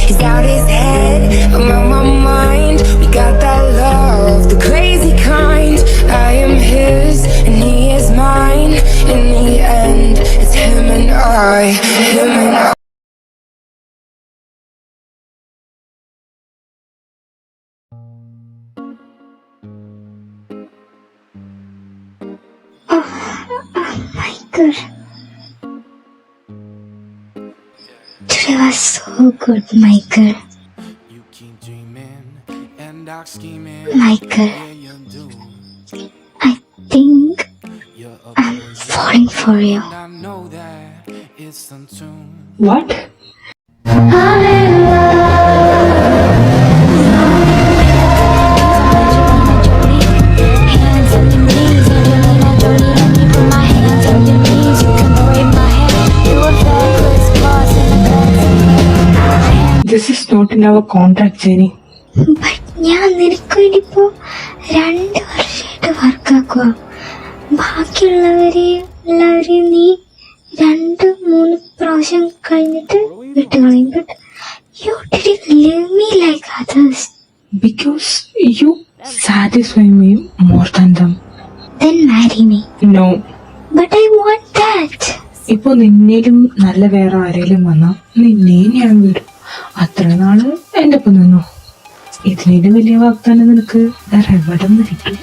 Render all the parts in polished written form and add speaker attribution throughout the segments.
Speaker 1: He's out his head, I'm out my mind. We got that love, the crazy kind. I am his and he is mine. In the end, it's him and I, him and I.
Speaker 2: Michael, today was so good, Michael. Michael, I think I'm falling for you.
Speaker 3: What? This is not in our contract, Jenny.
Speaker 2: But ഞാൻ നിനക്ക് വേണ്ടി ഇപ്പോ 2 വർഷമായിട്ട് വർക്കാക്കുക. ബാക്കിയുള്ളവരെയും നീ 2-3 പ്രാവശ്യം കഴിഞ്ഞിട്ട് വിട്ടുകളയും. But you didn't leave me like others.
Speaker 3: Because you satisfy me more than them.
Speaker 2: Then marry me.
Speaker 3: No.
Speaker 2: But I want that.
Speaker 3: ഇപ്പൊ നിന്നേലും നല്ല വേറെ ആരെങ്കിലും വന്നാ നിന്നെ ഞാൻ വിടും. അത്ര നാള് എന്റെ ഒപ്പം നിന്നു. ഇതിനേലും വലിയ വാഗ്ദാനം നിനക്ക് വേറെ എവിടെ നിന്ന് കിട്ടും?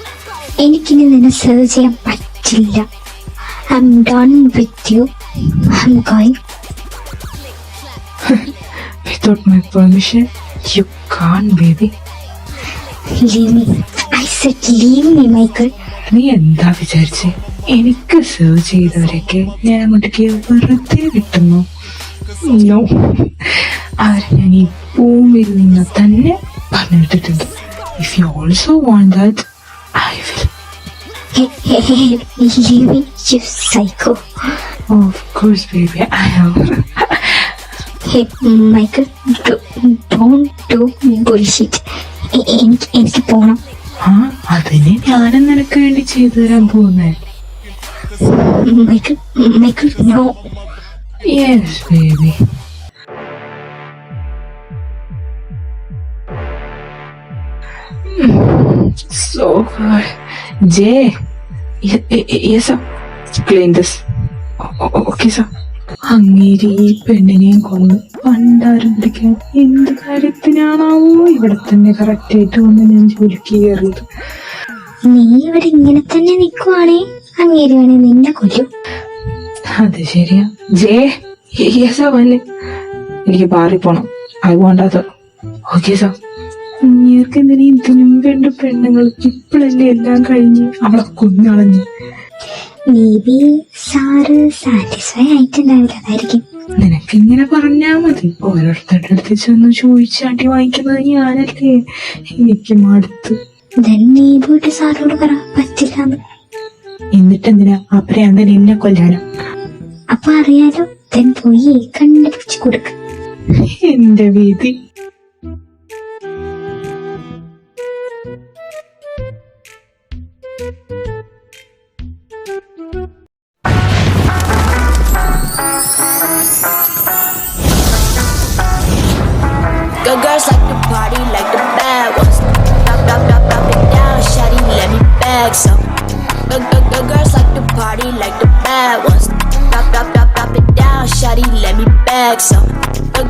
Speaker 2: എനിക്കിനി നിന്നെ സെർവ് ചെയ്യാൻ പറ്റില്ല. I'm done with you. I'm going.
Speaker 3: Without my permission, you can't, baby.
Speaker 2: Leave me. I said leave me, Michael.
Speaker 3: നീ എന്താ വിചാരിച്ചേ? എനിക്ക് സെർവ് ചെയ്തവരൊക്കെ ഞാൻ അങ്ങോട്ടേക്ക് വെറുതെ കിട്ടുന്നു? നോ, അവരെ ഞാൻ ഈ ഭൂമിയിൽ നിന്ന് തന്നെ പറഞ്ഞിട്ടിട്ടുണ്ട്. If you also want that, I will.
Speaker 2: Hey, leave me, you psycho.
Speaker 3: Of course, baby, I am.
Speaker 2: Hey, Michael, don't do bullshit. എനിക്ക് പോണം.
Speaker 3: അതിനെ ഞാനും നിനക്ക് വേണ്ടി ചെയ്തു തരാൻ പോകുന്നേ.
Speaker 2: Michael, no.
Speaker 3: Yes, baby. So good. Jay. Yes, sir. Clean this. Okay, sir. അങ്ങേരി ഈ പെണ്ണിനെയും കൊന്ന് പണ്ടാരം പിടിക്കാൻ എന്ത് കാര്യത്തിനാണാവോ ഇവിടെ തന്നെ കറക്റ്റ് ആയിട്ട് വന്ന് ഞാൻ ജോലിക്ക് കയറിയത്.
Speaker 2: നീ ഇവിടെ ഇങ്ങനെ തന്നെ നിക്കുവാണേ അങ്ങേരി വേണേ നിന്നെ കൊല്ലും.
Speaker 3: അത് ശരിയാ. ജേ യെസാ വന്നെ, എനിക്ക് പാറി പോണം. ഐ വാണ്ട് അത്. Okay sir. ഇങ്ങേർക്ക് എന്തിനാ ഇതിനും വേണ്ട പെണ്ണുങ്ങൾക്ക് ഇപ്പോഴല്ലേ എല്ലാം കഴിഞ്ഞ് അവളെ കൊന്നളഞ്ഞ്.
Speaker 2: മേ ബി സാറ് സാറ്റിസ്ഫൈ ആയിട്ടുണ്ടാവില്ല, അതായിരിക്കും.
Speaker 3: നിനക്കിങ്ങനെ പറഞ്ഞാ മതി. ഓരോരുത്തരുടെ അടുത്ത് ചെന്ന് ചോദിച്ചാട്ടി വാങ്ങിക്കുന്നത് ഞാനല്ലേ. എനിക്ക് മടുത്ത്.
Speaker 2: നീ പോയിട്ട് സാറോട് പറ പറ്റില്ലാന്ന്.
Speaker 3: എന്നിട്ടെന്തിനാ ആ പ്രാന്തൻ എന്നെ കൊല്ലാനോ?
Speaker 2: അപ്പൊ അറിയാലോ. പോയി കണ്ടുപിടിച്ച് കൊടുക്ക.
Speaker 3: എന്റെ വീതി.
Speaker 4: Good girls like to party like the bad ones. Drop it down, shawty, let me bag some. Good girls like to party like the bad ones. Drop it down, shawty, let me bag some. Good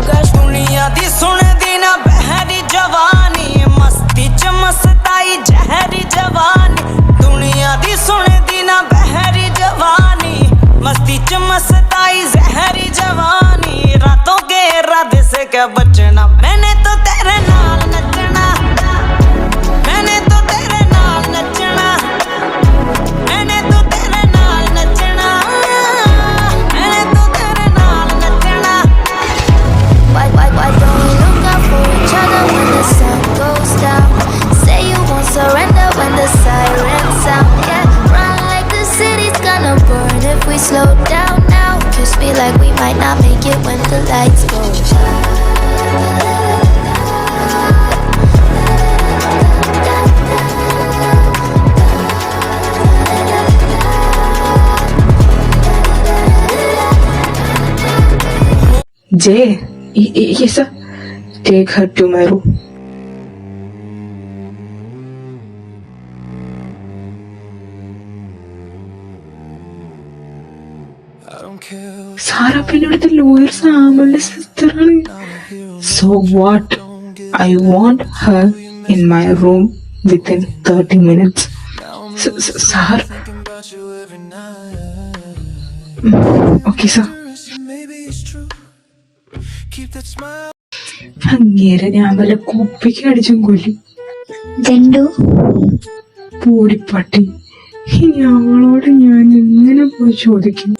Speaker 4: girls.
Speaker 5: दुनिया दी सुनदी ना बहरी जवानी, मस्ती च मस्ताई जहरी जवानी. दुनिया दी सुनदी ना बहरी जवानी, मस्ती च मस्ताई जहरी जवानी. रातों के इरादे से क्या बचना, मैंने तो तेरे नाल नचना. मैंने तो तेरे नाल नचना. मैंने तो तेरे नाल नचना. मैंने तो तेरे नाल नचना.
Speaker 4: Why don't we look out for each other when the sun goes down? Say you won't surrender when the sirens sound. Yeah, run like the city's gonna burn if we slow down now. Kiss me like we might not make it when the lights go down.
Speaker 3: Jay, yes sir. take her to my room. Sir അപ്പൊ ഇവിടുത്തെ lawyer സാമുവിന്റെ സിസ്റ്ററാണ്. So what? I want her in my room within 30 minutes. Sir. Okay, sir. അങ്ങേരെ ഞാൻ വല്ല കുപ്പിക്ക് അടിച്ചും കൊല്ലും.
Speaker 2: ജണ്ടു,
Speaker 3: പൂടിപ്പട്ടി, ഇനി അവളോട് ഞാൻ എങ്ങനെ പോയി ചോദിക്കും?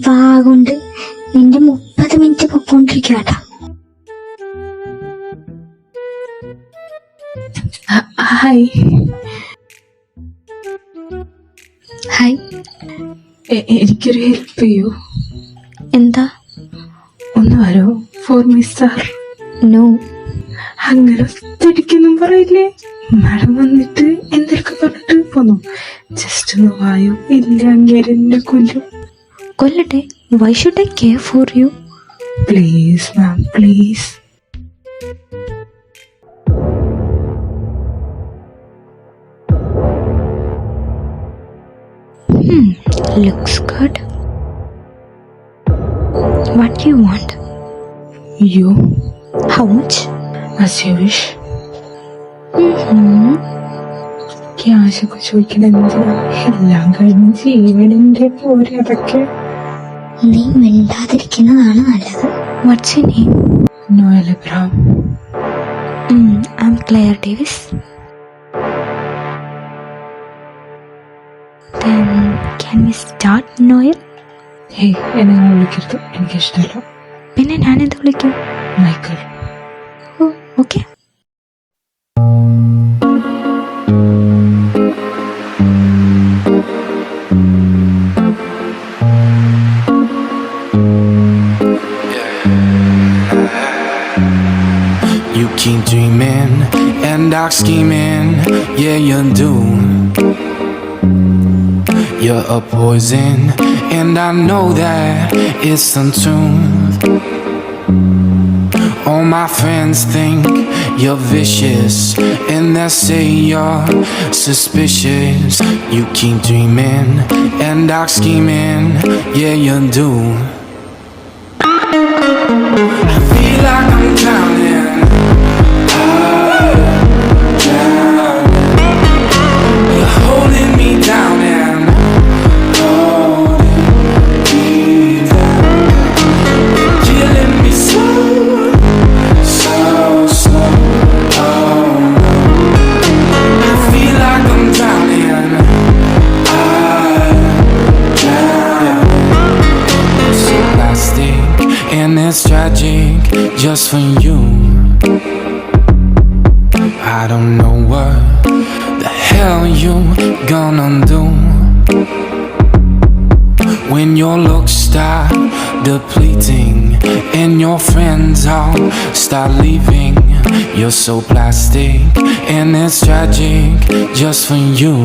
Speaker 2: വാഗുണ്ട് നിന്റെ 30 മിനിറ്റ് പൊക്കോണ്ടിരിക്കട്ടാ.
Speaker 3: ഹായ്.
Speaker 2: ഹായ്.
Speaker 3: എനിക്കൊരു ഹെൽപ്പ് ചെയ്യൂ?
Speaker 2: എന്താ?
Speaker 3: ഒന്ന് വരോ ഫോർ മൈ സാർ?
Speaker 2: നോ.
Speaker 3: അങ്ങനെ ഒറ്റടിക്കൊന്നും പറയില്ലേ. മാഡം വന്നിട്ട് എന്തൊക്കെ പറഞ്ഞിട്ട് പോന്നു. ജസ്റ്റ് ഒന്ന് വായോ, ഇല്ല അങ്ങേരെ എന്നെ കൊല്ലും.
Speaker 2: കൊല്ലട്ടെ. Why should I care for you?
Speaker 3: Please ma'am, please.
Speaker 2: Looks good. What do you want?
Speaker 3: You,
Speaker 2: How much?
Speaker 3: as you wish. ക്യാഷൊക്കെ ചോദിക്കണ എന്തിനാ? എല്ലാം കഴിഞ്ഞ് ജീവനിന്റെ പോരെ അതൊക്കെ.
Speaker 2: നീ മിണ്ടാതിരിക്കുന്നതാണ് നല്ലത്. What's your name?
Speaker 3: Noel Abraham.
Speaker 2: I'm Claire Davis. Then can we start, Noel?
Speaker 3: Hey, എന്നെ ഞാൻ വിളിക്കരുത്, എനിക്കിഷ്ടമല്ല.
Speaker 2: പിന്നെ ഞാൻ എന്ത് വിളിക്കും?
Speaker 3: Michael.
Speaker 2: Oh, okay.
Speaker 6: You keep dreaming and dark scheming, yeah you do. You're a poison and I know that it's untruth. All my friends think you're vicious and they say you're suspicious. You keep dreaming and dark scheming, yeah you do. I feel like I'm drowning. You're holding me down and holding me down. Killing me slow, so slow. Oh no. I feel like I'm drowning. I'm drowning. So plastic and it's tragic just for you. I don't know what the hell you gonna do when your looks start depleting and your friends all start leaving. You're so plastic and it's tragic just for you.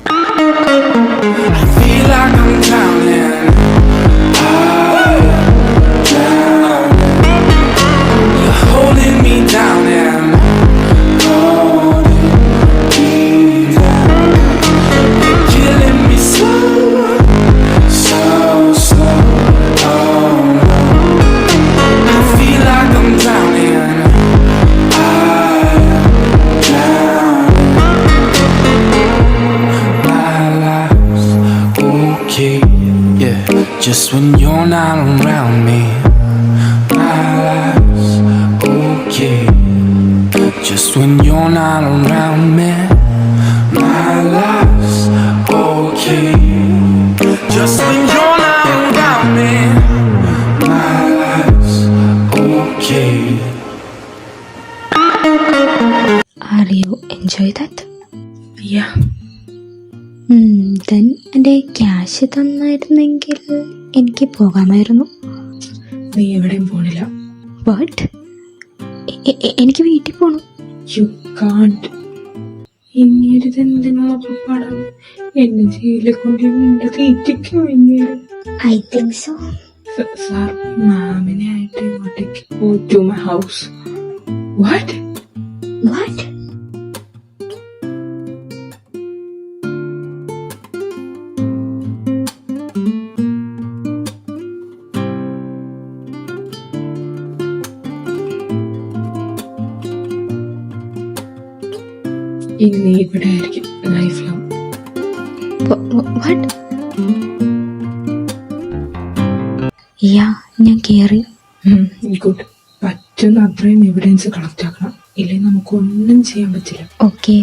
Speaker 6: I feel like I'm drowning. I'm drowning. You're holding me down and holding me down. You're killing me slow, so slow. Oh no. I feel like I'm drowning. I'm drowning. My life's okay, yeah, just when you're not around me. My life's okay, just when you're not around me. My life's okay, just when you're not around me. My life's okay.
Speaker 2: Are you enjoy that?
Speaker 3: Yeah.
Speaker 2: Then എൻ്റെ cash തന്നായിരുന്നെങ്കിൽ എനിക്ക് പോകാമായിരുന്നു.
Speaker 3: നീ എവിടെയും പോണില്ല.
Speaker 2: But എനിക്ക് വീട്ടിൽ പോകണം.
Speaker 3: U കാണ്ട്. ഇങ്ങേരിതെന്തിനുള്ള പുറപ്പാടാണ്? എന്നെ ജയിലിൽ കൊണ്ട് നിന്റെ തീറ്റയ്ക്കോ ഇങ്ങേര്?
Speaker 2: I think so.
Speaker 3: സാർ, മാമിനെ ആയിട്ട് ഇങ്ങോട്ടേക്ക് go to my house. What?
Speaker 2: What?
Speaker 3: ഇനി നീ ഇവിടെ ആയിരിക്കും ലൈഫ് ലോങ്.
Speaker 2: വാട്ട്? യാ, ഞാൻ കേറി.
Speaker 3: ഗുഡ്. പറ്റുന്ന അത്രയും എവിഡൻസ് കളക്ട് ആക്കണം, ഇല്ലെങ്കിൽ നമുക്കൊന്നും ചെയ്യാൻ പറ്റില്ല.
Speaker 2: ഓക്കെ.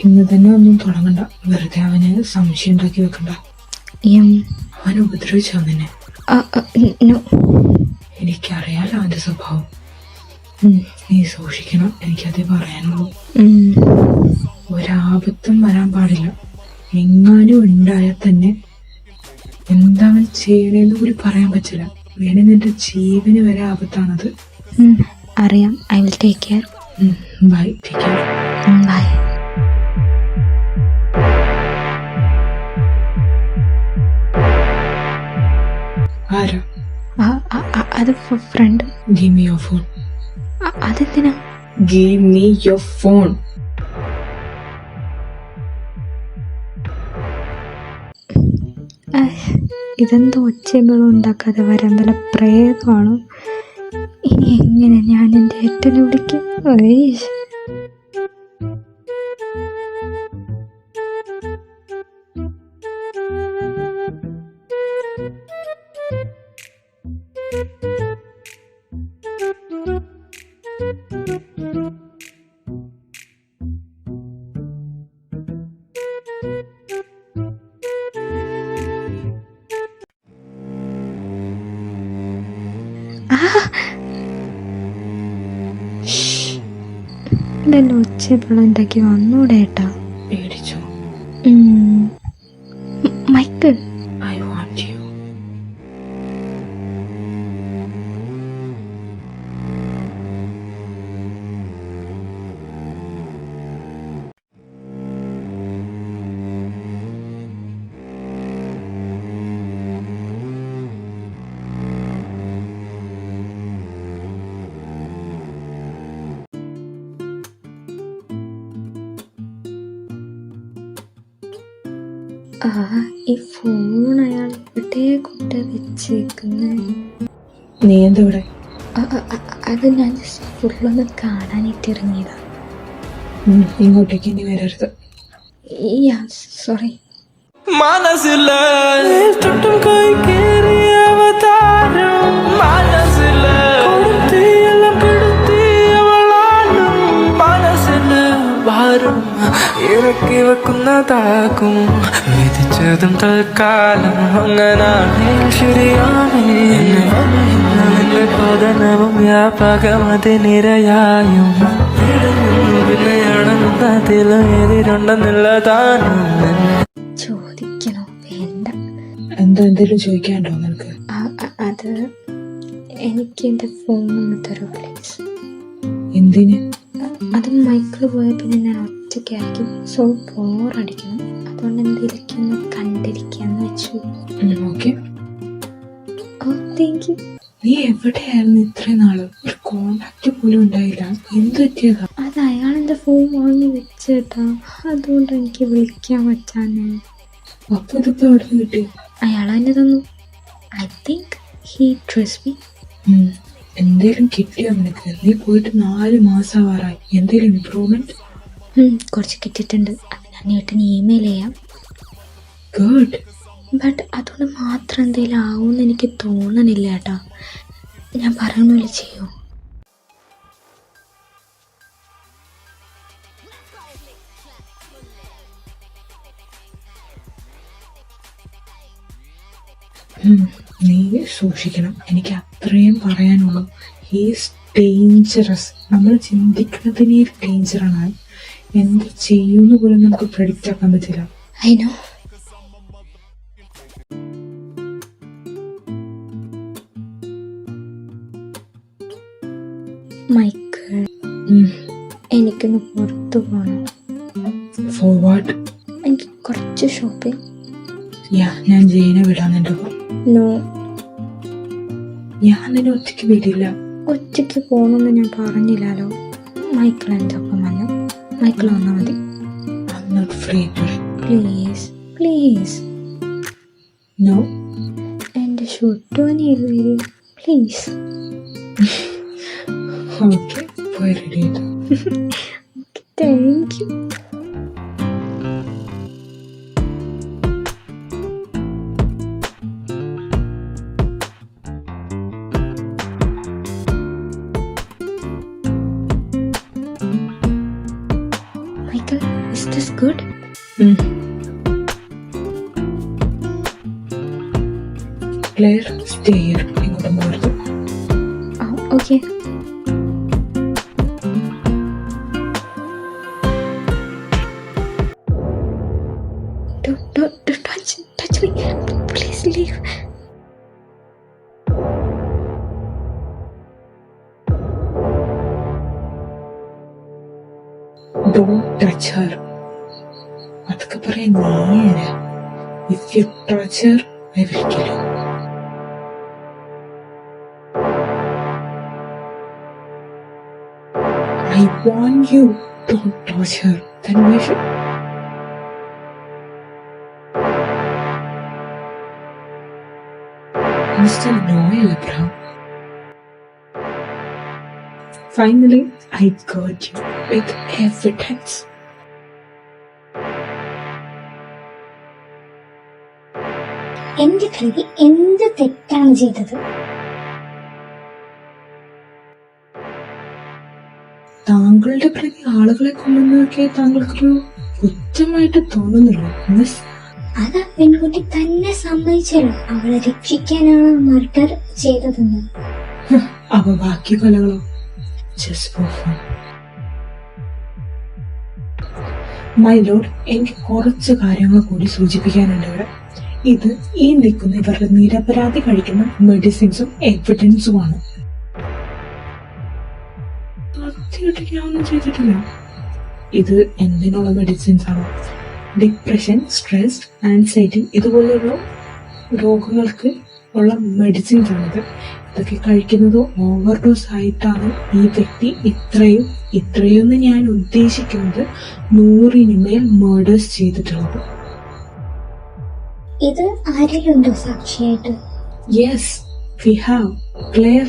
Speaker 3: ഇന്ന് തന്നെ ഒന്നും തുടങ്ങണ്ട, വെറുതെ അവന് സംശയം ഉണ്ടാക്കി വെക്കണ്ട. അവൻ ഉപദ്രവിച്ചു നിന്നെ. എനിക്കറിയാലോ അവന്റെ സ്വഭാവം. നീ സൂക്ഷിക്കണം, എനിക്കതേ പറയാനുള്ളൂ. ഒരാപത്തും വരാൻ പാടില്ല. എങ്ങാനും ഉണ്ടായാൽ തന്നെ എന്താവൻ ചെയ്യണേന്ന് കൂടി പറയാൻ പറ്റില്ല. വേണേ നിന്റെ ജീവന് വരെ ആപത്താണത്.
Speaker 2: അറിയാം. I will take care.
Speaker 3: Bye. Take care.
Speaker 2: Bye.
Speaker 3: ആരാ?
Speaker 2: അത് friend.
Speaker 3: Give me your phone.
Speaker 2: അതെന്തിനാ?
Speaker 3: Give me your phone.
Speaker 2: ഇതെന്തോ ഒച്ചകളും ഉണ്ടാക്കാതെ വരാൻ വല്ല പ്രേതമാണോ? ഇനി എങ്ങനെ ഞാൻ എൻ്റെ ഏട്ടനെ വിളിക്കും? ഇതെല്ലാം ഒച്ചകളും ഉണ്ടാക്കി വന്നൂടെ ഏട്ടാ?
Speaker 3: പേടിച്ചോ?
Speaker 2: Michael,
Speaker 3: I want you.
Speaker 2: ഈ ഫോൺ അയാൾ ഇവിടെ കൊണ്ട് വെച്ചേക്കുന്നേ.
Speaker 3: നീ എന്താ ഇവിടെ?
Speaker 2: അത് ഞാൻ ജസ്റ്റ് ഫുള്ളൊന്ന് കാണാനായിട്ട് ഇറങ്ങിയതാ.
Speaker 3: ഇങ്ങോട്ടേക്ക് ഇനി വരരുത്.
Speaker 2: സോറി.
Speaker 5: മനസ്സിലെ ചുറ്റും കൈ കേറിയ അവതാരം, മനസ്സിലെ തീയെല്ലാം കെടുത്തിയവളാലും, മനസ്സിന് ഭാരം ഇറക്കി വെക്കുന്നതാകും. വിധിച്ചതും തൽക്കാലം അങ്ങനാണ്, ശരിയാണ്. എന്നെ പതനവും വ്യാപകം അതിനിരയായും പിന്നെയാണെന്നതിലും എതിരുണ്ടെന്നുള്ള താനും.
Speaker 2: ചോദിക്കണോ? വേണ്ട.
Speaker 3: എന്തെങ്കിലും ചോദിക്കാണ്ടോ നിനക്ക്?
Speaker 2: അത് എനിക്ക് എൻ്റെ ഫോൺ ഒന്ന് തരൂ പ്ലീസ്.
Speaker 3: എന്തിന്?
Speaker 2: അത് മൈക്കിൾ പോയ പിന്നെ ഞാൻ ഒറ്റയ്ക്കായിരിക്കും. സോ ബോറടിക്കണം. അതുകൊണ്ട് എന്തെങ്കിലും ഒന്ന് കണ്ടിരിക്കാന്ന് വെച്ചു.
Speaker 3: ഓക്കെ.
Speaker 2: Oh, thank you.
Speaker 3: നീ എവിടെയായിരുന്നു ഇത്രയും നാള്? ഒരു കോണ്ടാക്ട് പോലും ഉണ്ടായില്ല. എന്ത് പറ്റിയതാ?
Speaker 2: അത് അയാൾ എൻ്റെ ഫോൺ വാങ്ങി വെച്ചേട്ടാ, അതുകൊണ്ട് എനിക്ക് വിളിക്കാൻ പറ്റാന്.
Speaker 3: അപ്പൊ ഇതിപ്പോ എവിടെ നിന്ന് കിട്ടി?
Speaker 2: അയാൾ തന്നെ തന്നു. I think he trust me.
Speaker 3: എന്തേലും കിട്ടിയോ നിനക്ക്? നീ പോയിട്ട് 4 മാസമാവാറായി. എന്തേലും ഇംപ്രൂവ്മെന്റ്?
Speaker 2: കുറച്ച് കിട്ടിയിട്ടുണ്ട്. അത് ഞാൻ ഏട്ടന് ഇമെയിൽ ചെയ്യാം.
Speaker 3: ഗുഡ്.
Speaker 2: ബട്ട് അതുകൊണ്ട് മാത്രം എന്തെങ്കിലും ആവുമെന്ന് എനിക്ക് തോന്നണില്ല ഏട്ടാ. ഞാൻ പറയണില്ല, ചെയ്യോ?
Speaker 3: നീ സൂക്ഷിക്കണം, എനിക്ക് അത്രയും പറയാനുള്ളൂ. He's dangerous. നമ്മൾ ചിന്തിക്കുന്നതിനേ ഡേഞ്ചറാണ്. എന്ത് ചെയ്യുമെന്ന് പോലും നമുക്ക് പ്രെഡിക്റ്റ് ആക്കാൻ പറ്റില്ല.
Speaker 2: I know. മൈക്കിൾ, എനിക്കൊന്ന് പുറത്തു പോകണം.
Speaker 3: For what?
Speaker 2: എനിക്ക് കുറച്ച് ഷോപ്പിംഗ്.
Speaker 3: ഞാൻ ജയിനെ വിടാൻ നിന്റെ ഒപ്പം.
Speaker 2: നോ,
Speaker 3: ഞാൻ നിന്നെ ഒറ്റയ്ക്ക് വിടില്ല.
Speaker 2: ഒറ്റയ്ക്ക് പോകണമെന്ന് ഞാൻ പറഞ്ഞില്ലല്ലോ. മൈക്കിളിൻ്റെ ഒപ്പം വന്നു. മൈക്കിൾ വന്നാൽ മതി.
Speaker 3: I'm not free today.
Speaker 2: Please please.
Speaker 3: No.
Speaker 2: എൻ്റെ ഷൂട്ടോനിയിൽ വരൂ പ്ലീസ്.
Speaker 3: Okay, പോയി റെഡി ആയിട്ട്.
Speaker 2: Thank you. Michael, is this good?
Speaker 3: Claire, stay here. ഇങ്ങോട്ട് പോരുത്.
Speaker 2: Oh, okay. Don't touch me. Please leave.
Speaker 3: Don't touch her. അതൊക്കെ പറയാൻ നീയാരാ? If you touch her, I will kill you. I warn you, don't touch her. Then why should... Mr. Noel Abraham. Finally, I got you with evidence.
Speaker 2: എന്റെ പ്രതി എന്ത് തെറ്റാണ് ചെയ്തത്?
Speaker 3: താങ്കളുടെ പ്രതി ആളുകളെ കൊല്ലുന്നതൊക്കെ താങ്കൾക്കൊരു കുറ്റമായിട്ട് തോന്നുന്നില്ല മിസ്?
Speaker 2: അത് ആ പെൺകുട്ടി തന്നെ സമ്മതിച്ചല്ലോ അവളെ രക്ഷിക്കാനാണ് മർഡർ ചെയ്തതെന്ന്.
Speaker 3: അവ ബാക്കി കൊലകളോ? Just for fun. My Lord, എനിക്ക് കുറച്ച് കാര്യങ്ങൾ കൂടി സൂചിപ്പിക്കാനുണ്ട് ഇവിടെ. ഇത് ഈ നിൽക്കുന്ന ഇവരുടെ നിരപരാധി കഴിക്കുന്ന മെഡിസിൻസും എവിഡൻസുമാണ്. സത്യമായിട്ട് ഞാനൊന്നും ചെയ്തിട്ടില്ല. ഇത് എന്തിനുള്ള മെഡിസിൻസ് ആണ്? ഡിപ്രഷൻ, സ്ട്രെസ്, ആൻസൈറ്റി ഇതുപോലെയുള്ള രോഗങ്ങൾക്ക് ഉള്ള മെഡിസിൻസ് ആണിത്. ഇതൊക്കെ കഴിക്കുന്നത് ഓവർഡോസ് ആയിട്ടാണ് ഈ വ്യക്തി ഇത്രയൊന്നും ഞാൻ ഉദ്ദേശിക്കുന്നത് 100 മേൽ മർഡേഴ്സ് ചെയ്തിട്ടുള്ളത്.
Speaker 2: ഇത് ആരെങ്കിലുണ്ടോ സാക്ഷിയായിട്ട്?
Speaker 3: Yes, we have Claire.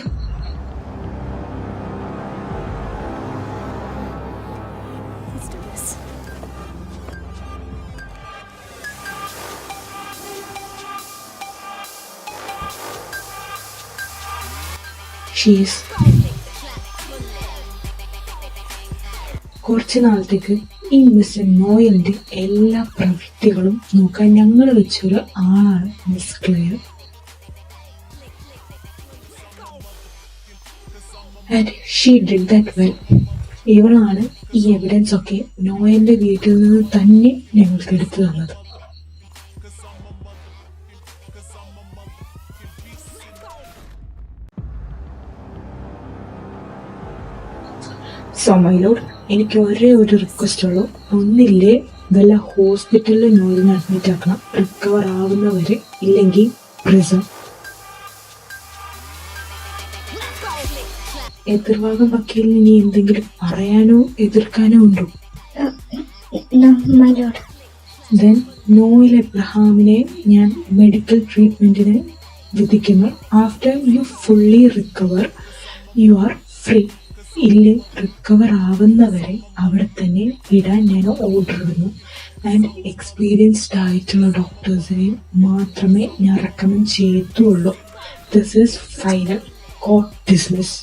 Speaker 3: കുറച്ചു നാളത്തേക്ക് ഈ മിസ്റ്റർ നോയലിന്റെ എല്ലാ പ്രവൃത്തികളും നോക്കാൻ ഞങ്ങൾ വെച്ചൊരു ആളാണ് miss Claire. And she did that well. ഇവളാണ് ഈ എവിഡൻസ് ഒക്കെ നോയലിന്റെ വീട്ടിൽ നിന്ന് തന്നെ ഞങ്ങൾക്ക് എടുത്തു തന്നത്. സോ മൈ ലോർഡ്, എനിക്ക് ഒരേ ഒരു റിക്വസ്റ്റ് ഉള്ളൂ. ഒന്നില്ലേ വല്ല ഹോസ്പിറ്റലിൽ നോയിലിനെ അഡ്മിറ്റ് ആക്കണം, റിക്കവർ ആവുന്നവരെ. ഇല്ലെങ്കിൽ പ്രിസൺ. എതിർഭാഗം വക്കീലിന് ഇനി എന്തെങ്കിലും പറയാനോ എതിർക്കാനോ ഉണ്ടോ? ദെൻ നോയൽ എബ്രഹാമിനെ ഞാൻ മെഡിക്കൽ ട്രീറ്റ്മെന്റിന് വിധിക്കുന്നു. After you fully recover you are free. ഇല്ല, റിക്കവർ ആവുന്നവരെ അവിടെ തന്നെ ഇടാൻ ഞാൻ ഓർഡർ ഇടുന്നു. ആൻഡ് എക്സ്പീരിയൻസ്ഡ് ആയിട്ടുള്ള ഡോക്ടേഴ്സിനെ മാത്രമേ ഞാൻ റെക്കമെൻഡ് ചെയ്യത്തുള്ളൂ. This is final. Court dismiss.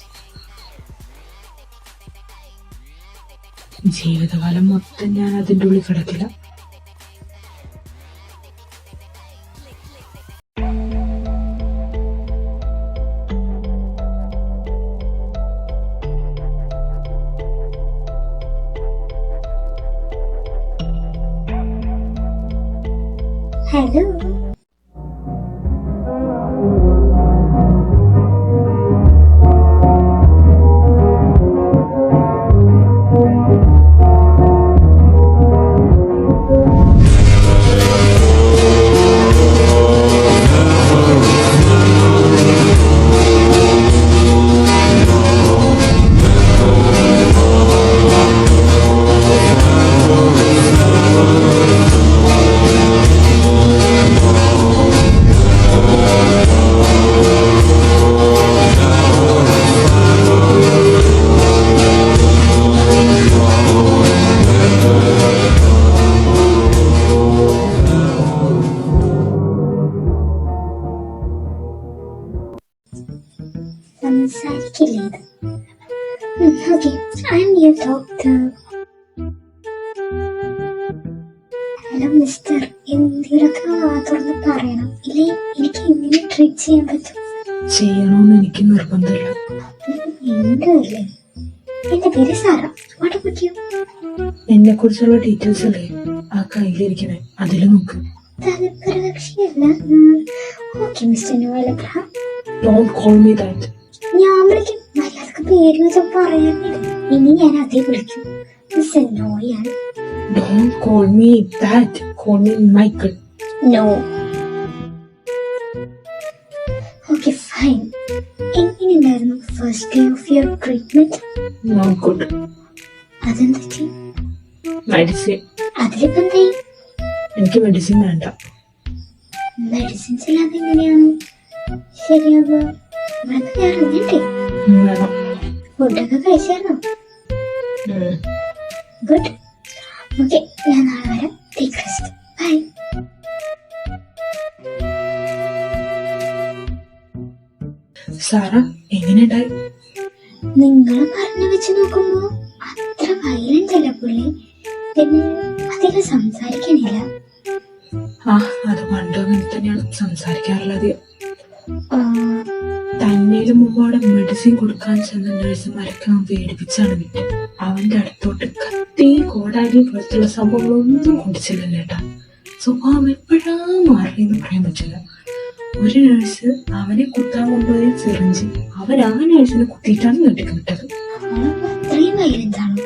Speaker 3: ജീവിതകാലം മൊത്തം ഞാൻ അതിൻ്റെ ഉള്ളിൽ കിടക്കില്ല.
Speaker 2: ഹലോ, സംസാരിക്കില്ല ഇത്. Okay, I M your doctor. Hello mister, എന്തെങ്കിലുമൊക്കെ തുറന്ന് പറയണം, ഇല്ലേ എനിക്ക് എങ്ങനെ ട്രീറ്റ് ചെയ്യാൻ പറ്റും?
Speaker 3: ചെയ്യണമെന്ന് എനിക്ക് നിർബന്ധമില്ല.
Speaker 2: എന്തല്ലേ? എന്റെ പേര് സാറ. What about you?
Speaker 3: എന്നെ കുറിച്ചുള്ള ഡീറ്റെയിൽസ് അല്ലേ ആ കയ്യിലിരിക്കണേ, അതിൽ നോക്ക്.
Speaker 2: താല്പര്യകക്ഷിയല്ല. Okay mister Noel Abraham.
Speaker 3: Don't call me that.
Speaker 2: ഞാൻ വിളിക്കും, മര്യാദക്ക് പേര് വെച്ചാൽ പറയാനില്ല. ഇനി ഞാൻ അതേ വിളിക്കും, mister Noel.
Speaker 3: Don't call me that. Call me Michael.
Speaker 2: No. Okay, fine. എങ്ങനെയുണ്ടായിരുന്നു first day of your treatment?
Speaker 3: Not good.
Speaker 2: അതെന്തൊക്കെ?
Speaker 3: മെഡിസിൻ.
Speaker 2: അതിലിപ്പോ എന്തായി?
Speaker 3: എനിക്ക് മെഡിസിൻ വേണ്ട.
Speaker 2: മെഡിസിൻസ് ഇല്ലാതെ എങ്ങനെയാണ് ശരിയാവുക? മരുന്ന് ഞാൻ അറിഞ്ഞിട്ടേ.
Speaker 3: വേണം.
Speaker 2: ഫുഡൊക്കെ കഴിച്ചായിരുന്നോ? ഗുഡ്. ഓക്കെ, ഞാൻ നാളെ വരാം. Take rest. ബൈ.
Speaker 3: സാറ എങ്ങനെയുണ്ടായി?
Speaker 2: നിങ്ങൾ പറഞ്ഞു വെച്ച് നോക്കുമ്പോ അത്ര വയലന്റ് അല്ല പുള്ളി. പിന്നെ അധികം സംസാരിക്കണില്ല.
Speaker 3: ആ, അത് പണ്ട് അങ്ങനെ തന്നെയാണ് സംസാരിക്കാറുള്ളത്. തന്നേലും മുമ്പോടെ മെഡിസിൻ കൊടുക്കാൻ ചെന്ന നഴ്സുമാരൊക്കെ അവൻ പേടിപ്പിച്ചാണ് വിട്ട്. അവന്റെ അടുത്തോട്ട് കത്തിയും കോടാലിയും പോലത്തുള്ള സംഭവങ്ങളൊന്നും കൊണ്ടിച്ചില്ലല്ലേട്ടാ. സ്വഭാവം എപ്പോഴാ മാറിയെന്ന് പറയാൻ പറ്റില്ല. ഒരു നഴ്സ് അവനെ കുത്താൻ കൊണ്ടുപോയ ചെറിഞ്ച് അവൻ ആ നഴ്സിനെ കുത്തിയിട്ടാണ് വീട്ടിൽ വിട്ടത്.
Speaker 2: അത്രയും വയലന്റ് ആണോ?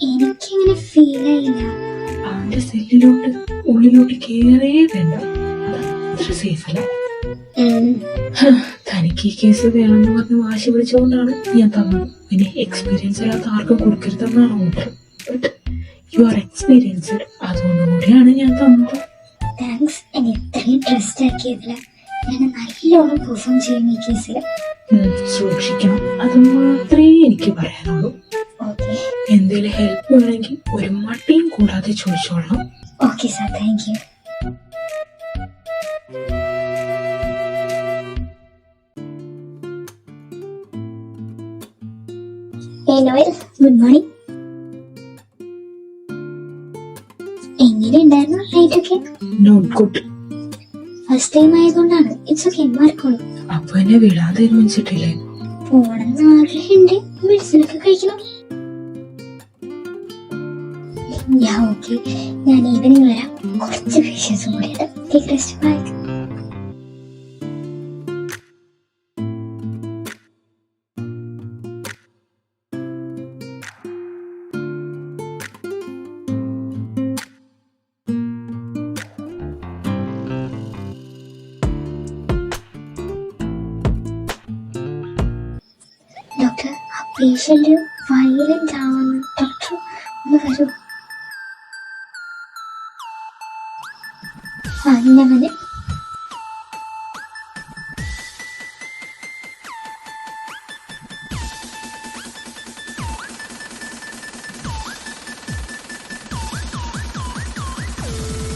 Speaker 2: എനിക്കങ്ങനെ ഫീൽ ആയില്ല.
Speaker 3: അവന്റെ സെല്ലിലോട്ട് ഉള്ളിലോട്ട് കേറേ വേണ്ട, അതത്ര സേഫ് അല്ല. തനിക്ക് ഈ കേസ് വേണമെന്ന് പറഞ്ഞ് വാശി പിടിച്ചുകൊണ്ടാണ് ഞാൻ തന്നത്. പിന്നെ എക്സ്പീരിയൻസ് ഇല്ലാത്ത ആർക്കും കൊടുക്കരുതെന്നാണ് order. But you are experienced, അതുകൊണ്ടുകൂടിയാണ് ഞാൻ തന്നത്.
Speaker 2: താങ്ക്സ്. എന്നെ ഇത്രയും ട്രസ്റ്റ് ആക്കിയതില്ല. ഞാൻ നല്ലോണം പെർഫോം ചെയ്യും ഈ കേസിൽ.
Speaker 3: സൂക്ഷിക്കണം, അത് മാത്രമേ എനിക്ക് പറയാനുള്ളൂ.
Speaker 2: ഓക്കെ.
Speaker 3: എന്തെങ്കിലും ഹെൽപ്പ് വേണമെങ്കിൽ ഒരു മടിയും കൂടാതെ ചോദിച്ചോളാം.
Speaker 2: Okay sir, thank you. Noel, good morning. എങ്ങനെയുണ്ടായിരുന്നു നൈറ്റൊക്കെ?
Speaker 3: Not good.
Speaker 2: ഫസ്റ്റ് ടൈം ആയതുകൊണ്ടാണ്. ഇറ്റ്സ് ഓക്കെ, മാറിക്കോളൂ.
Speaker 3: അപ്പൊ എന്നെ വിടാൻ തീരുമാനിച്ചിട്ടില്ലേ?
Speaker 2: പോണെന്ന് ആഗ്രഹമുണ്ട്. മെഡിസിൻ ഒക്കെ കഴിക്കണം. ഓക്കെ, ഞാൻ ഈവനിങ് വരാം. കുറച്ച് പേഷ്യൻസും കൂടി ഉണ്ട്. Take rest. ബൈ. ഡോക്ടർ, ആ പേഷ്യന്റ് വയലന്റ് ആവുന്നു. ഡോക്ടർ ഒന്ന് വരൂ. ഇന്നവന്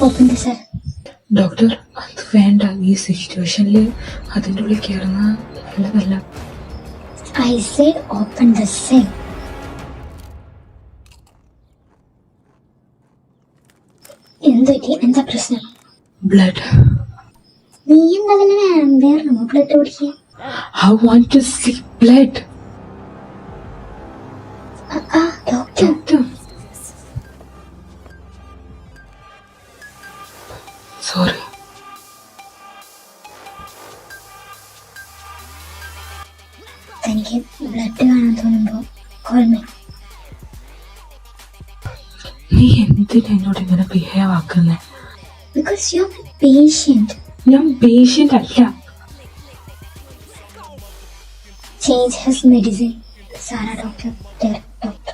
Speaker 2: ഓപ്പൺ ദ സെൽ.
Speaker 3: ഡോക്ടർ, അത് വേണ്ട. ഈ സിറ്റുവേഷനിൽ അതിൻ്റെ ഉള്ളിൽ കയറുന്ന നല്ലതല്ല.
Speaker 2: I said open the cell. എന്താ പ്രശ്നം?
Speaker 3: ബ്ലഡ്.
Speaker 2: നീ എന്താ വേറെയാണോ ബ്ലഡ് കുടിക്കാൻ?
Speaker 3: I want to see blood.
Speaker 2: Doctor.
Speaker 3: Sorry.
Speaker 2: തനിക്ക് ബ്ലഡ് കാണാൻ തോന്നുമ്പോ കോൾ മീ.
Speaker 3: നീ എന്തിനാ എന്നോട് ഇങ്ങനെ ബിഹേവ് ആക്കുന്നേ?
Speaker 2: Because you're my patient.
Speaker 3: ഞാൻ പേഷ്യന്റ് അല്ല.
Speaker 2: Change his medicine. Sara doctor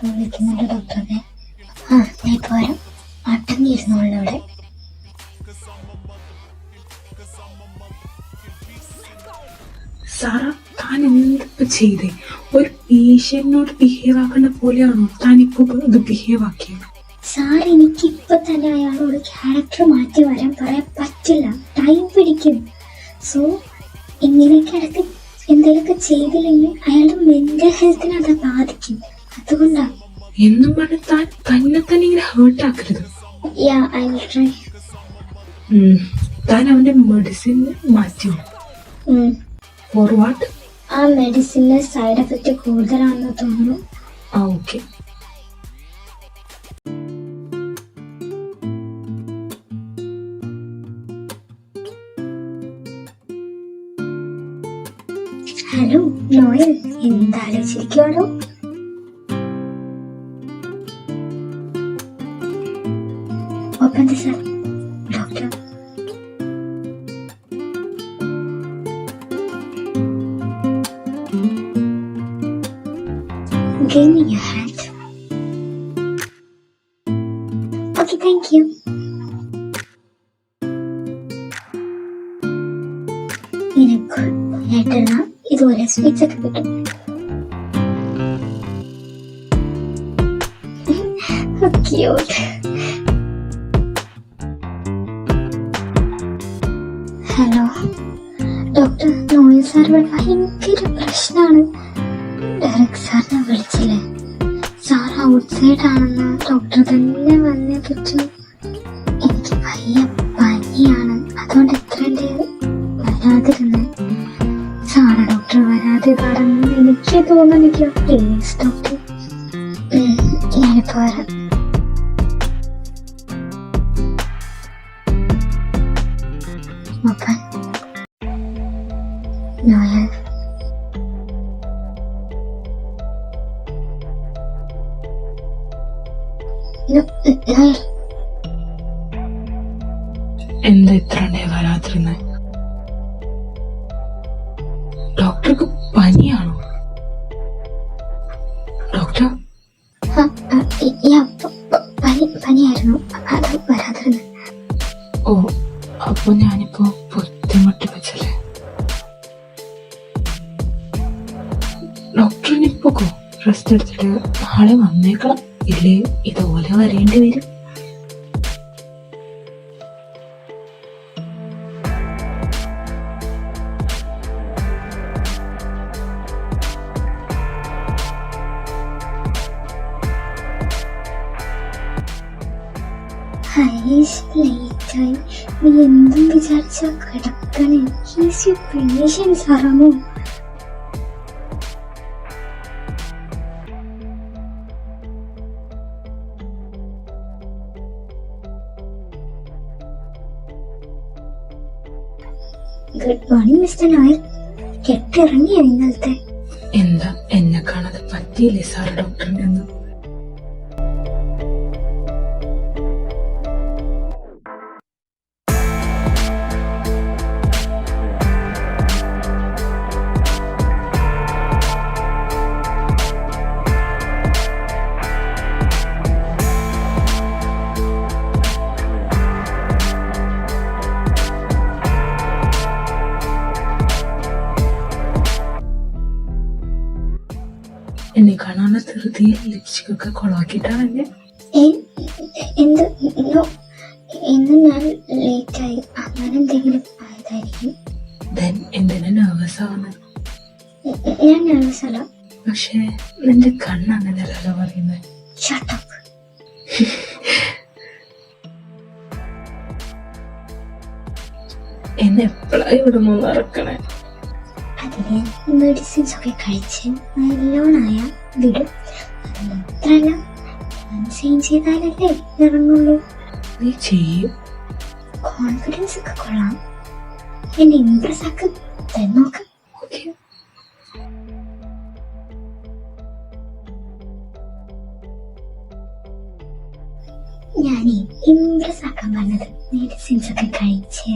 Speaker 2: വിളിക്കുന്നുണ്ട്. ഡോക്ടറെ ഞാൻ ഇപ്പൊ വരാം. അടങ്ങിയിരുന്നോളവിടെ.
Speaker 3: സാറ, താൻ എന്തിപ്പോ ചെയ്തേ? ഒരു പേഷ്യന്റിനോട് ബിഹേവ് ആക്കുന്ന പോലെയാണോ താനിപ്പോ ഇത് ബിഹേവ് ആക്കിയത്?
Speaker 2: സാർ, എനിക്ക് ഇപ്പൊ തന്നെ അയാളോട് ക്യാരക്ടർ മാറ്റി പറയാൻ പറ്റില്ല. ടൈം പിടിക്കും. സോ ഇങ്ങനെയൊക്കെ ഇടയ്ക്ക് എന്ത് എന്തെങ്കിലുമൊക്കെ ചെയ്തില്ലെങ്കിൽ അയാളുടെ മെന്റൽ ഹെൽത്തിനെ അത് ബാധിക്കും. അതുകൊണ്ടാണ്.
Speaker 3: എന്നും പറഞ്ഞ് താൻ തന്നെ ഇങ്ങനെ ഹേർട്ട് ആക്കരുത്.
Speaker 2: I will try.
Speaker 3: താൻ അവന്റെ മെഡിസിൻ മാറ്റിയോ? For what?
Speaker 2: ആ മെഡിസിന് സൈഡ് എഫക്റ്റ് കൂടുതലാണെന്ന് തോന്നുന്നു.
Speaker 3: ഓക്കെ.
Speaker 2: ഹലോ നോയൽ, എന്താലോചിച്ചിരിക്കുവാണോ? Open this up, doctor. Give me your hand. Okay, thank you. നിനക്ക് ലെറ്ററിന ഇതുപോലെ സ്വീറ്റ്സ് ഒക്കെ കിട്ടും. Cute. Hello doctor, Noel sir ഭയങ്കര പ്രശ്നമാണ്. ഡയറക്ട് സാറിനെ വിളിച്ചില്ലേ? സാർ ഔട്ട് സൈഡ് ആണെന്ന് ഡോക്ടർ തന്നെ വന്നേ പറ്റൂ. എനിക്ക് വലിയ പനിയാണ്, അതുകൊണ്ട് എത്രേണ്ട വരാതിരുന്നേ. സാറ് ഡോക്ടർ വരാതെ പറഞ്ഞ് എനിക്ക് തോന്നുന്നില്ല. പ്ലീസ് ഡോക്ടർ, ഞാനിപ്പോ വരാം. Open. Noel. Noel.
Speaker 3: എന്താ ഇത്ര വരാതിരുന്നേ? ഡോക്ടർക്ക് പനിയാണോ? ഡോക്ടർ?
Speaker 2: പനിയായിരുന്നു, അത് വരാതിരുന്നു.
Speaker 3: ഓ, അപ്പൊ ഞാനിപ്പോ ബുദ്ധിമുട്ടി വെച്ചല്ലേ? ഡോക്ടറിനിപ്പോ റെസ്റ്റ് എടുത്തിട്ട് നാളെ വന്നേക്കണം, ഇല്ലേ ഇതുപോലെ വരേണ്ടി വരും.
Speaker 2: ലേറ്റായി, നീ എന്തും വിചാരിച്ച കിടക്കണേ. ഹീസ് യുവർ പേഷ്യൻസ് ആറാമോ? Good morning mister Noel. കെട്ടിറങ്ങിയ ഇന്നലത്തെ?
Speaker 3: എന്താ എന്നെ കാണാതെ പറ്റിയില്ലേ സാർ ഡോക്ടറിന്റെ ഒന്നും? എന്നെ കാണാനുള്ള ധൃതിയിൽ ലിപ്സ്റ്റിക് ഒക്കെ കൊളാക്കിട്ടാണെന്നെ.
Speaker 2: ഇന്ന് ഞാൻ ലേറ്റായി, അങ്ങനെ എന്തെങ്കിലും ആയതായിരിക്കും.
Speaker 3: എന്തിനാ നെർവസ് ആവുന്നത്?
Speaker 2: ഞാൻ നെർവസ് അല്ല.
Speaker 3: പക്ഷെ നിന്റെ കണ്ണ് അങ്ങനെയല്ലല്ലോ പറയുന്നത്.
Speaker 2: Shut up.
Speaker 3: എന്നെ എപ്പോഴായി വിടുമോ നടക്കണേ?
Speaker 2: അതിന് മെഡിസിൻസ് ഒക്കെ കഴിച്ച് നല്ലോണായ വിടും. അത് മാത്രല്ല, ഞാൻ ചേഞ്ച് ചെയ്താലല്ലേ ഇറങ്ങുള്ളൂ.
Speaker 3: നീ ചെയ്യും.
Speaker 2: കോൺഫിഡൻസ് ഒക്കെ കൊള്ളാം. എന്നെ ഇംപ്രസ് ആക്കും. നോക്കാം.
Speaker 3: ഓക്കെ.
Speaker 2: ഞാനേ ഇംപ്രസ് ആക്കാൻ പറഞ്ഞത് മെഡിസിൻസ് ഒക്കെ കഴിച്ച്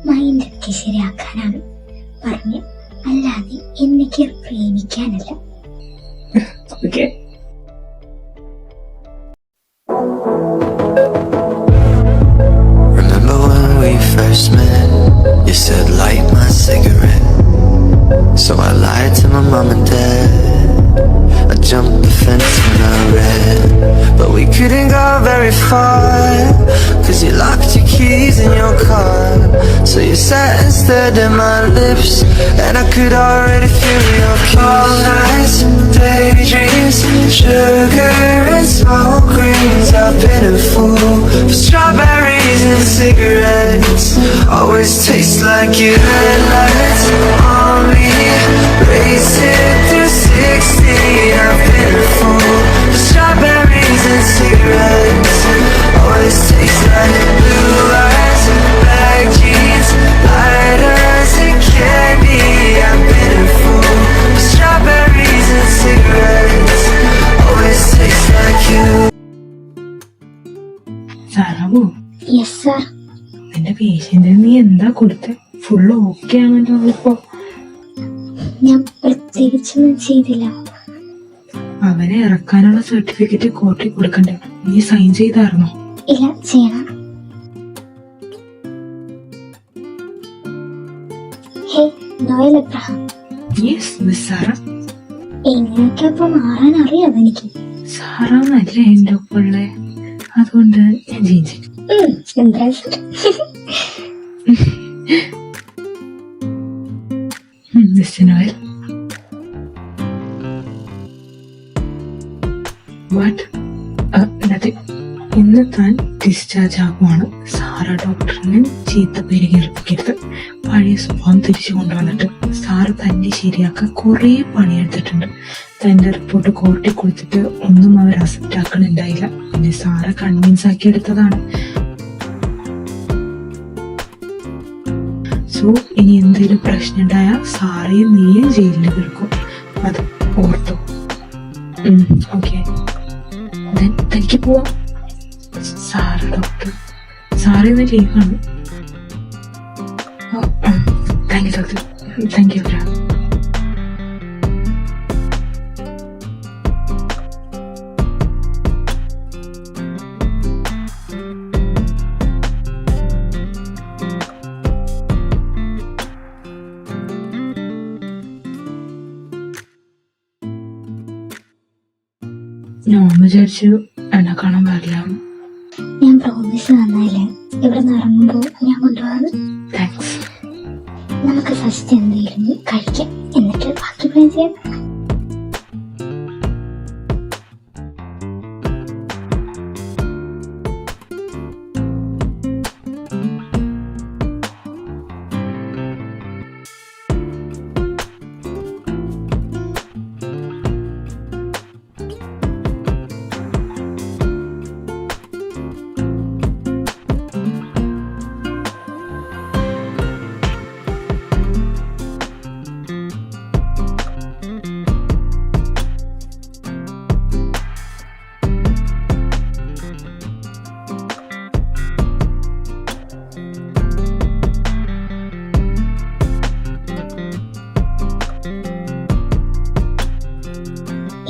Speaker 2: മൈൻഡൊക്കെ ശരിയാക്കാനാണ് പറഞ്ഞ്, അല്ലാതെ എനിക്ക് പ്രേമിക്കാനല്ല.
Speaker 3: Okay.
Speaker 7: Remember when we first met? You said light my cigarette. So I lied to my mom and dad. I jumped the fence when I read, but we couldn't go very far, 'cause you locked your keys in your car. So you sat and stared at my lips, and I could already feel your kiss. All nights and daydreams, sugar and smoke rings. I've been a fool for strawberries and cigarettes. Always taste like you. Headlights on me, racing through 16. I've been a fool for strawberries and cigarettes. Always taste like blue eyes, black jeans, lighters and candy. I've been a fool for strawberries and cigarettes. Always taste like you.
Speaker 3: സാറാവോ,
Speaker 2: yes sir.
Speaker 3: നിന്റെ പേഷ്യന്റിന് നീ എന്താ കൊടുത്തേ? Full okay ആണല്ലോ ഇപ്പോ.
Speaker 2: ഞാൻ പ്രത്യേകിച്ചൊന്നും ചെയ്തില്ല.
Speaker 3: അവനെ ഇറക്കാനുള്ള സർട്ടിഫിക്കറ്റ് കോർട്ടിൽ കൊടുക്കണ്ടേ? നീ സൈൻ ചെയ്തായിരുന്നോ?
Speaker 2: ഇല്ല, ചെയ്യണം. Hey Noel Abraham.
Speaker 3: Yes miss Sara.
Speaker 2: എങ്ങനെയൊക്കെ അപ്പൊ മാറാൻ അറിയാം എനിക്ക്.
Speaker 3: സാറാന്നല്ലേ എന്റെ ഒപ്പുള്ളേ, അതുകൊണ്ട് ഞാൻ ചേഞ്ച്.
Speaker 2: എന്താ sir?
Speaker 3: Mister Noel, what? Nothing. ഇന്ന് താൻ ഡിസ്ചാർജ് ആകുവാണ്. സാറ ഡോക്ടറിന് ചീത്ത പേര് കേൾപ്പിക്കരുത്. പഴയ സ്വഭാവം തിരിച്ചു കൊണ്ടുവന്നിട്ട് സാറ് തന്നെ ശരിയാക്കാൻ കുറെ പണിയെടുത്തിട്ടുണ്ട്. തന്റെ റിപ്പോർട്ട് കോർട്ടിൽ കൊടുത്തിട്ട് ഒന്നും അവർ അക്സെപ്റ്റ് ആക്കണുണ്ടായില്ല. പിന്നെ സാറ് കൺവിൻസ് ആക്കി എടുത്തതാണ്. സോ ഇനി എന്തെങ്കിലും പ്രശ്നം ഉണ്ടായാൽ സാറേയും നീയും ജയിലിൽ കിടക്കും. അത് ഓർത്തോ. ഓക്കെ, തനിക്ക് പോവാം. സാറ് ഡോക്ടർ, സാറിന്ന് ലീവാണ്. Thank you doctor. Thank you. ഞാൻ വിചാരിച്ചു എന്നെ കാണാൻ വരില്ല.
Speaker 2: ഞാൻ പ്രോമിസ് തന്നായില്ലേ ഇവിടെ നിന്ന് ഇറങ്ങുമ്പോ ഞാൻ കൊണ്ടുപോകാറ്.
Speaker 3: താങ്ക്സ്.
Speaker 2: നമുക്ക് ഫസ്റ്റ് എന്തെങ്കിലും കഴിക്കാം, എന്നിട്ട് ബാക്കി പ്ലാൻ ചെയ്യാം.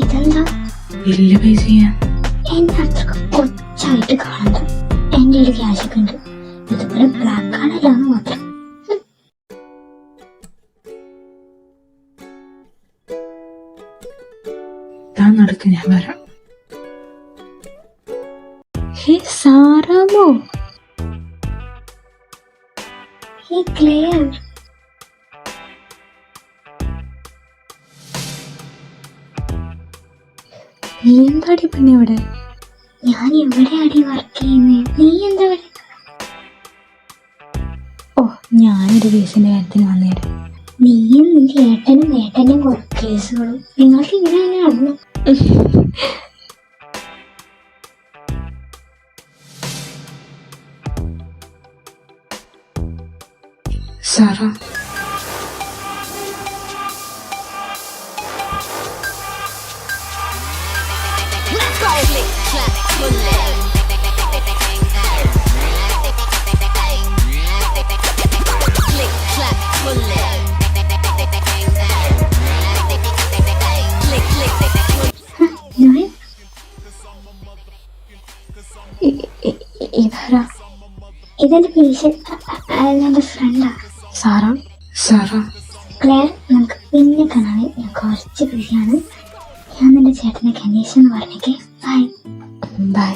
Speaker 2: ഇതെന്താ
Speaker 3: വലിയ പൈസ ചെയ്യാൻ?
Speaker 2: എന്റെ അത്രക്ക് കൊച്ചായിട്ട് കാണണ്ട. എന്റെ ഒരു ക്യാഷൊക്കെ ഉണ്ട്. ഇതുപോലെ ബ്ലാക്ക് ആണല്ലാന്ന് മാത്രം.
Speaker 3: താൻ നടക്ക്, ഞാൻ വരാം.
Speaker 2: ഹേ സാറാമോ, ഹേ ക്ലെയർ.
Speaker 3: നീ എന്താടി പിന്നെ ഇവിടെ?
Speaker 2: ഞാൻ ഇവിടെ അടി വർക്ക് ചെയ്യുന്നേ. നീ എന്താ ഇവിടെ?
Speaker 3: ഓ, ഞാനൊരു കേസിന്റെ കാര്യത്തിന് വന്നേരം.
Speaker 2: നീയും നിന്റെ ഏട്ടനും കുറെ കേസുകളും. നിങ്ങൾക്ക് ഇങ്ങനെ തന്നെ നടന്നു.
Speaker 3: സാറ,
Speaker 2: ഇതാരാ? ഇതെന്റെ പേഷ്യന്റ്, എന്റെ ഫ്രണ്ടാ.
Speaker 3: സാറ. സാറ,
Speaker 2: ക്ലെയർ, നമുക്ക് പിന്നെ കാണാൻ. ഞാൻ കുറച്ച് ബിസിയാണ്. ഞാൻ നിന്റെ ചേട്ടനെ അന്വേഷിച്ചു എന്ന് പറഞ്ഞേക്കെ. ബൈ.
Speaker 3: ബൈ.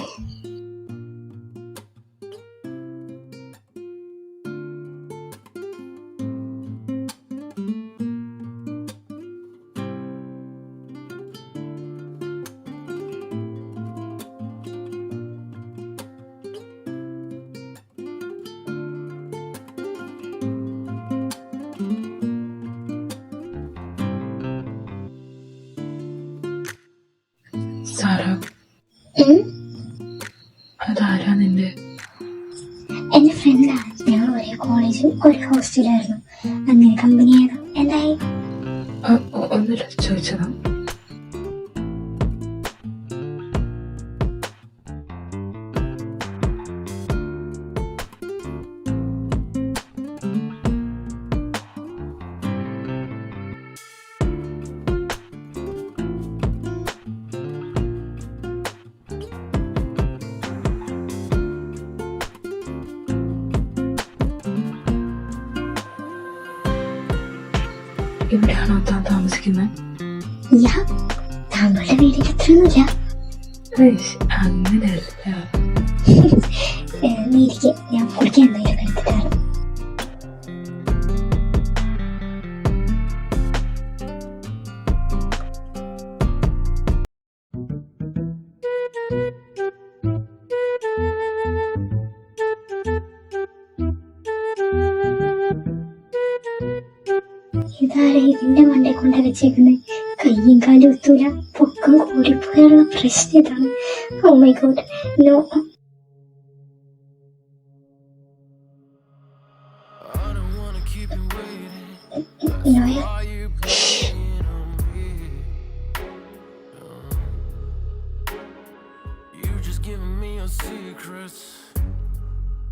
Speaker 3: സാറ, അതാരാ നിന്റെ?
Speaker 2: എന്റെ ഫ്രണ്ടാണ്. ഞങ്ങൾ ഒരേ കോളേജും ഒരേ ഹോസ്റ്റലായിരുന്നു. അങ്ങനെ കമ്പനിയായിരുന്നു. എന്തായി?
Speaker 3: ഒന്നുമില്ല, ചോദിച്ചതാ. ഇവിടെയാണോ താൻ താമസിക്കുന്നത്?
Speaker 2: താങ്കളുടെ വീടിന് അത്രയൊന്നുമില്ല.
Speaker 3: അങ്ങനെയല്ല.
Speaker 2: നീരിക്ക് ഞാൻ കുടിക്കാൻ എന്തെങ്കിലും എടുത്തിട്ടാണ്. ഇതാരെ ഇതിന്റെ മണ്ടേ കൊണ്ട് വെച്ചേക്കുന്നത്? കയ്യും കാലും ഒത്തൂല, പൊക്കം കൂടിപ്പോയുള്ള പ്രശ്നം ഇതാണ്. Oh my God, no. നോയ,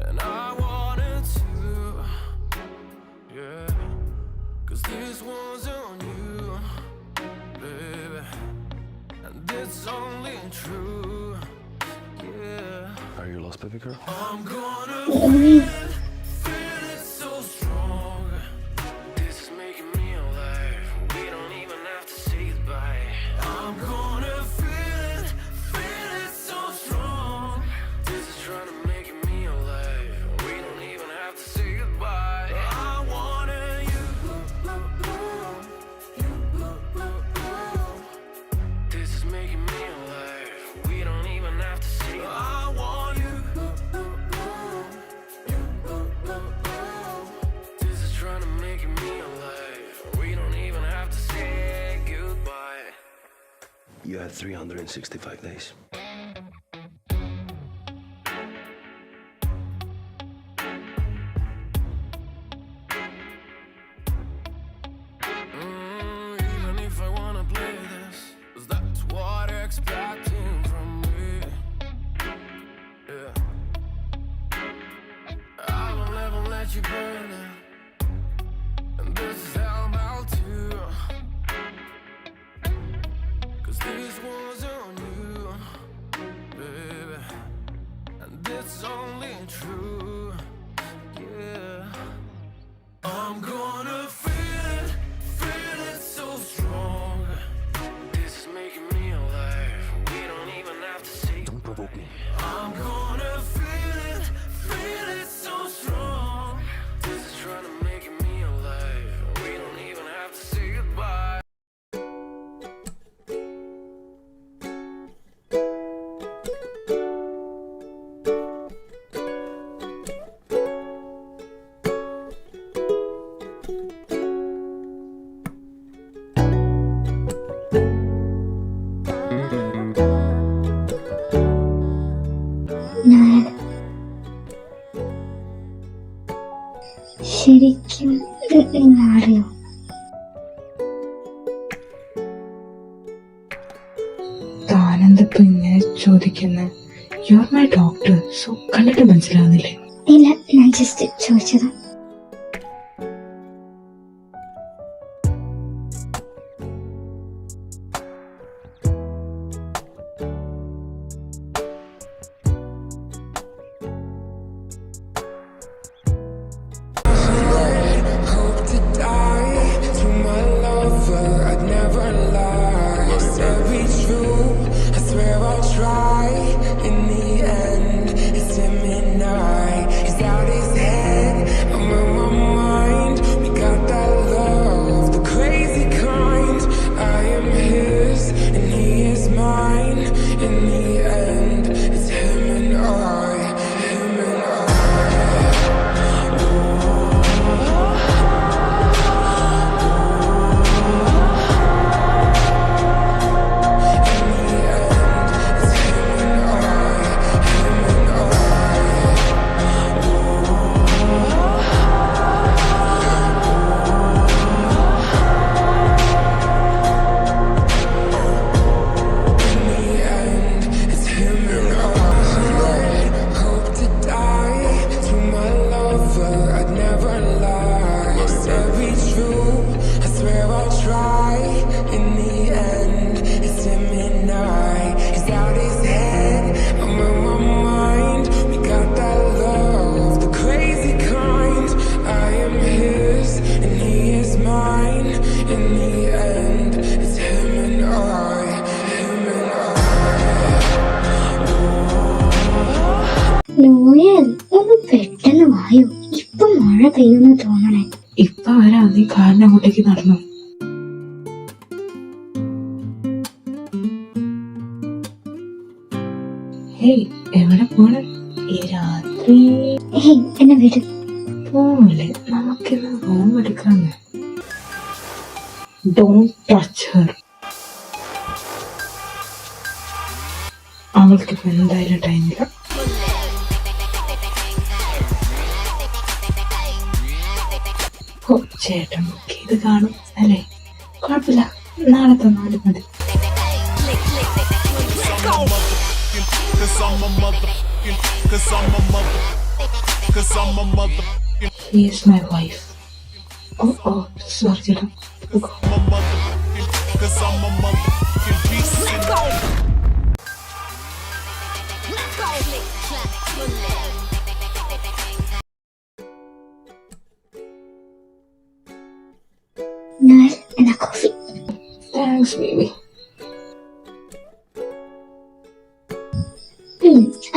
Speaker 6: And I wanted to, yeah, 'cause this one's on you, baby, and it's only true, yeah.
Speaker 8: Are you lost, baby girl?
Speaker 6: I'm gonna feel it so strong. This is making me alive. We don't even have to say goodbye. I'm gonna feel it so strong. This is trying to make me alive. We don't even have to say goodbye. I wanted you. This is making me alive. We don't even have to say I want you. This is trying to make me alive. We don't even have to say goodbye.
Speaker 8: You had 365 days.
Speaker 6: Even if I wanna play this, 'cause that's what you're expecting from me. Yeah, I will never let you burn it, and this is how I'm about to. 'Cause this was on you, baby, and it's only true. Yeah, I'm gonna feel it so strong. This is making me alive. We don't even have to say.
Speaker 8: Don't provoke me.
Speaker 6: I'm gonna feel it so strong. This is trying to make me alive. We don't even have to say goodbye.
Speaker 2: ശരിക്കും നിങ്ങൾ അറിയോ?
Speaker 3: താനെന്തപ്പോ ഇങ്ങനെ ചോദിക്കുന്നത്? You are my doctor, so കണ്ടിട്ട് മനസ്സിലാവുന്നില്ലേ?
Speaker 2: ഇല്ല, ഞാൻ just ചോദിച്ചതാ.
Speaker 1: Hope to die to my lover. I'd never lie. Said be true. I swear I'll try. In the end, it's him and I. He's out his head. I'm
Speaker 2: പെയ്യുന്നു തോന്നണേ.
Speaker 3: ഇപ്പൊ വരാ, നീ കാറിന്റെ അങ്ങോട്ടേക്ക് നടന്നു. ഹേയ്, എവിടെ പോണ് ഈ രാത്രി?
Speaker 2: ഏയ് എന്നെ വിട്.
Speaker 3: പോലെ നമുക്കിന്ന് റൂം എടുക്കാന്ന്. Don't touch Har. അവൾക്കിപ്പോ എന്തായാലും ടൈമില്ല. ഓ, ചേട്ടൻ ബുക്ക് ചെയ്ത് കാണും അല്ലേ? കുഴപ്പമില്ല, നാളെ തന്നാലും മതി. She is my wife. Oh, sorry ചേട്ടാ.
Speaker 2: നോയൽ എന്ന കോഫി.
Speaker 3: Thanks baby.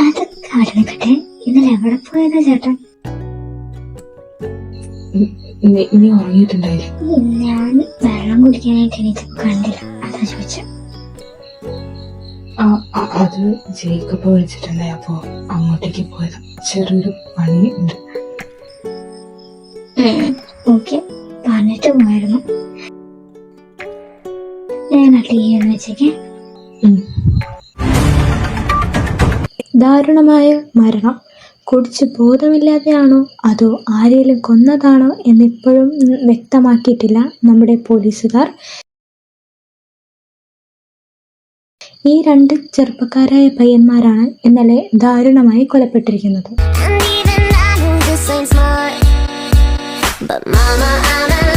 Speaker 2: അതൊക്കെ അവിടെ നിൽക്കട്ടെ. ഇന്നലെ എവിടെ പോയതാ ചേട്ടൻ?
Speaker 3: നീ ഉറങ്ങിയിട്ടുണ്ടായില്ലേ?
Speaker 2: ഞാൻ വെള്ളം കുടിക്കാനായിട്ട് എനിക്ക് കണ്ടില്ല, അതാ ചോദിച്ച.
Speaker 3: അത് ജേക്കബ് വിളിച്ചിട്ടുണ്ടായി, അപ്പോ അങ്ങോട്ടേക്ക് പോയതാ. ചെറിയൊരു പണി ഉണ്ട്.
Speaker 2: ഓക്കെ, പറഞ്ഞിട്ട് പോയിരുന്നു. ഞാൻ ടീ വെച്ചേക്കേ.
Speaker 9: ദാരുണമായ മരണം കുടിച്ച് ബോധമില്ലാതെയാണോ അതോ ആരെങ്കിലും കൊന്നതാണോ എന്നിപ്പോഴും വ്യക്തമാക്കിയിട്ടില്ല നമ്മുടെ പോലീസുകാർ. ഈ 2 ചെറുപ്പക്കാരായ പയ്യന്മാരാണ് ഇന്നലെ ദാരുണമായി കൊലപ്പെട്ടിരിക്കുന്നത്.
Speaker 4: And even I know this ain't smart, but mama, I'm in love.